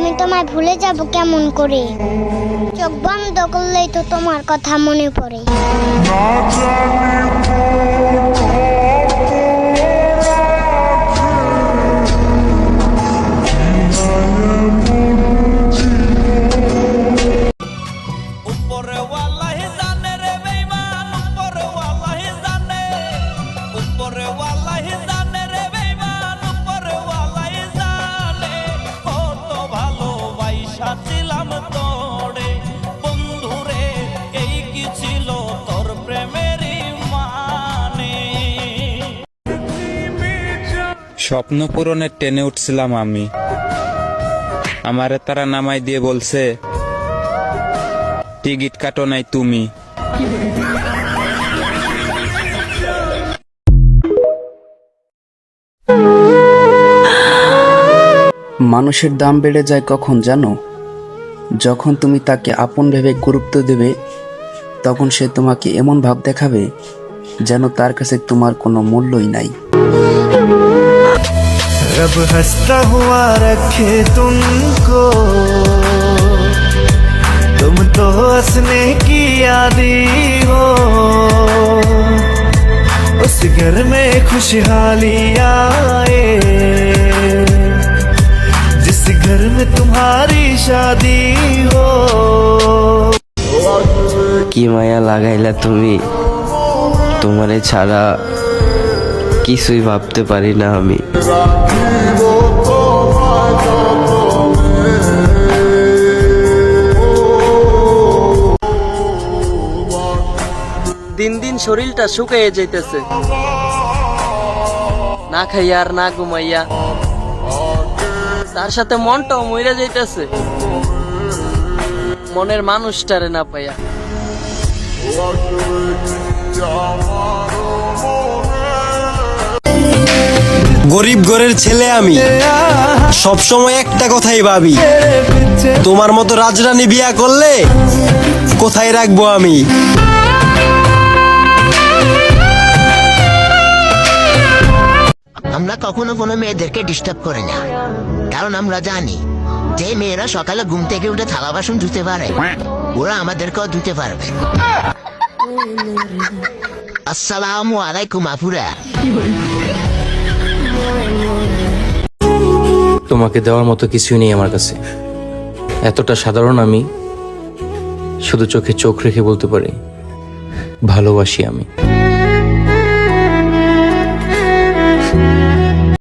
আমি তোমায় ভুলে যাব কেমন করে? চোখ বন্ধ করলেই তো তোমার কথা মনে পড়ে। স্বপ্ন পূরণের টেনে উঠছিলাম আমি, আমারে তারা নামাই দিয়ে বলছে টিকিট কাটো নাই তুমি। মানুষের দাম বেড়ে যায় কখন জানো? যখন তুমি তাকে আপন ভেবে গুরুত্ব দেবে, তখন সে তোমাকে এমন ভাব দেখাবে যেন তার কাছে তোমার কোনো মূল্যই নাই। रब हंसता हुआ रखे तुमको, तुम तो हंसने की आदी हो। उस घर में खुशहाली आए जिस घर में तुम्हारी शादी हो। কি মায়া লাগাইলা তুমি, তোমারে ছাড়া কিছুই ভাবতে পারি না আমি। দিন দিন শরীরটা শুকিয়ে যাইতেছে, না খাইয়া আর না ঘুমাইয়া, তার সাথে মনটাও মইরা যাইতেছে, মনের মানুষটারে না পাইয়া। গরিব ঘরের ছেলে আমি, সব সময় একটা কথাই ভাবি, তোমার মতো রাজরানী বিয়া করলে কোথায় রাখবো আমি। আমরা কখনো কোনো মেয়েদেরকে ডিস্টার্ব করি না, কারণ আমরা জানি যে মেয়েরা সকালে ঘুম থেকে উঠে থালা বাসন ধুতে পারে, ওরা আমাদেরকেও ধুতে পারবে। আসসালামু আলাইকুম আপুরা। তোমাকে দেওয়ার মতো কিছুই নেই আমার কাছে। এতটা সাধারণ আমি, শুধু চোখে চোখ রেখে বলতে পারি ভালোবাসি আমি।